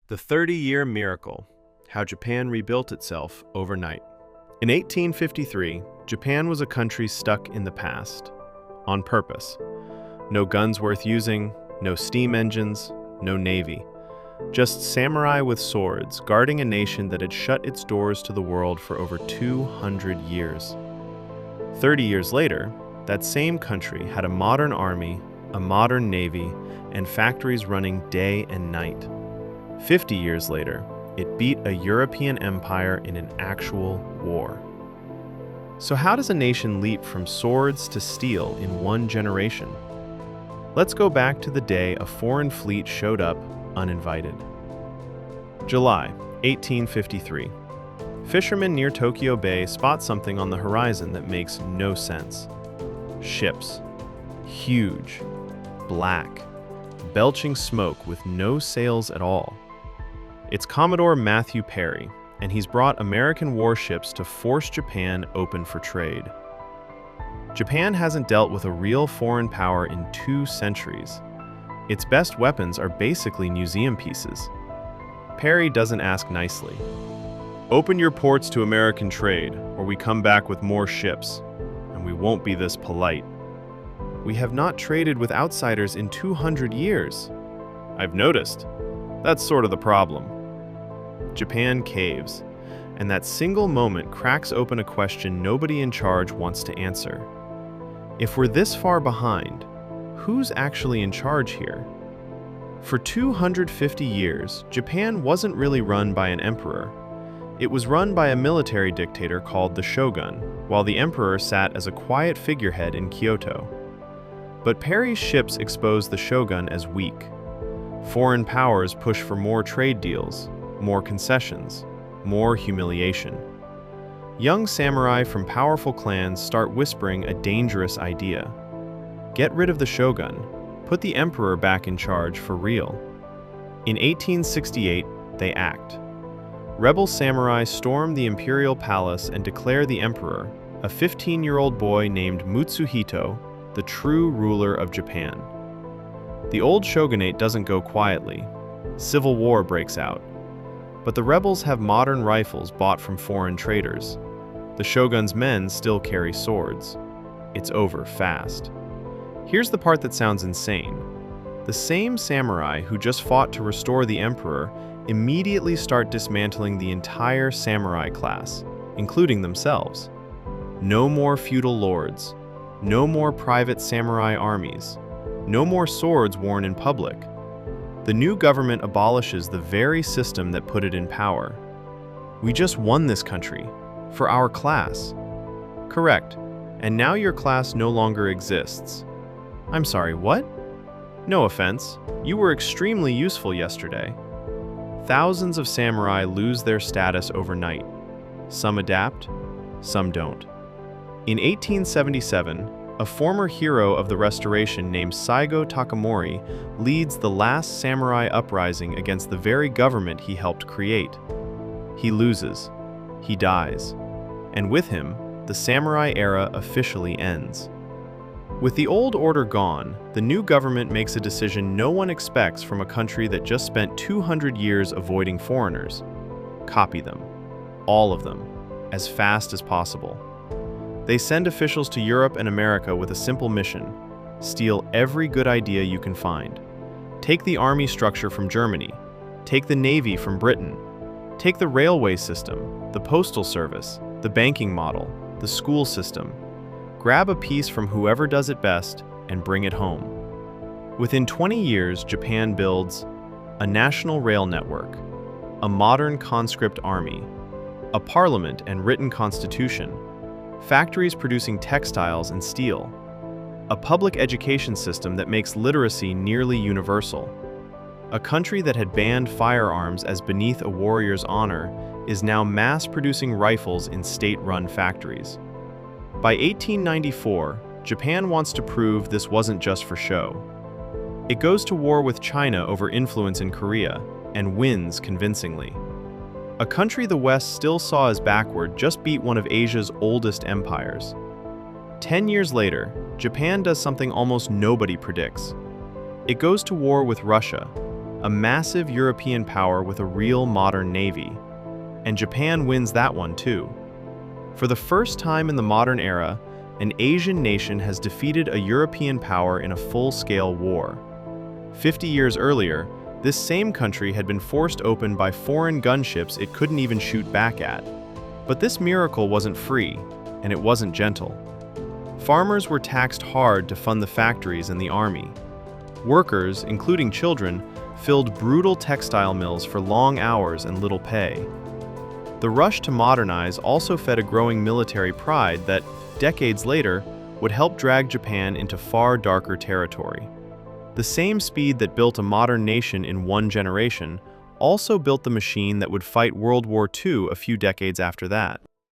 The 30-Year Miracle: How Japan Rebuilt Itself Overnight. In 1853, Japan was a country stuck in the past. On purpose. No guns worth using, no steam engines, no navy. Just samurai with swords guarding a nation that had shut its doors to the world for over 200 years. 30 years later, that same country had a modern army, a modern navy, and factories running day and night. 50 years later, it beat a European empire in an actual war. So how does a nation leap from swords to steel in one generation? Let's go back to the day a foreign fleet showed up uninvited. July 1853. Fishermen near Tokyo Bay spot something on the horizon that makes no sense. Ships. Huge. Black. Belching smoke with no sails at all. It's Commodore Perry, and he's brought American warships to force Japan open for trade. Japan hasn't dealt with a real foreign power in 2 centuries. Its best weapons are basically museum pieces. Perry doesn't ask nicely. Open your ports to American trade, or we come back with more ships, and we won't be this polite. We have not traded with outsiders in 200 years. I've noticed. That's sort of the problem. Japan caves, and that single moment cracks open a question nobody in charge wants to answer. If we're this far behind, who's actually in charge here? For 250 years, Japan wasn't really run by an emperor. It was run by a military dictator called the shogun, while the emperor sat as a quiet figurehead in Kyoto. But Perry's ships exposed the shogun as weak. Foreign powers push for more trade deals, more concessions, more humiliation. Young samurai from powerful clans start whispering a dangerous idea. Get rid of the shogun, put the emperor back in charge for real. In 1868, they act. Rebel samurai storm the imperial palace and declare the emperor, a 15-year-old boy named Mutsuhito, the true ruler of Japan. The old shogunate doesn't go quietly. Civil war breaks out. But the rebels have modern rifles bought from foreign traders. The shogun's men still carry swords. It's over fast. Here's the part that sounds insane. The same samurai who just fought to restore the emperor immediately start dismantling the entire samurai class, including themselves. No more feudal lords. No more private samurai armies. No more swords worn in public. The new government abolishes the very system that put it in power. We just won this country. For our class. Correct. And now your class no longer exists. I'm sorry, what? No offense. You were extremely useful yesterday. Thousands of samurai lose their status overnight. Some adapt, some don't. In 1877, a former hero of the Restoration named Saigo Takamori leads the last samurai uprising against the very government he helped create. He loses. He dies. And with him, the samurai era officially ends. With the old order gone, the new government makes a decision no one expects from a country that just spent 200 years avoiding foreigners. Copy them. All of them. As fast as possible. They send officials to Europe and America with a simple mission: steal every good idea you can find. Take the army structure from Germany. Take the navy from Britain. Take the railway system, the postal service, the banking model, the school system. Grab a piece from whoever does it best and bring it home. Within 20 years, Japan builds a national rail network, a modern conscript army, a parliament and written constitution, factories producing textiles and steel, a public education system that makes literacy nearly universal. A country that had banned firearms as beneath a warrior's honor is now mass-producing rifles in state-run factories. By 1894, Japan wants to prove this wasn't just for show. It goes to war with China over influence in Korea and wins convincingly. A country the West still saw as backward just beat one of Asia's oldest empires. 10 years later, Japan does something almost nobody predicts. It goes to war with Russia, a massive European power with a real modern navy. And Japan wins that one too. For the first time in the modern era, an Asian nation has defeated a European power in a full-scale war. 50 years earlier, this same country had been forced open by foreign gunships it couldn't even shoot back at. But this miracle wasn't free, and it wasn't gentle. Farmers were taxed hard to fund the factories and the army. Workers, including children, filled brutal textile mills for long hours and little pay. The rush to modernize also fed a growing military pride that, decades later, would help drag Japan into far darker territory. The same speed that built a modern nation in one generation also built the machine that would fight World War II a few decades after that.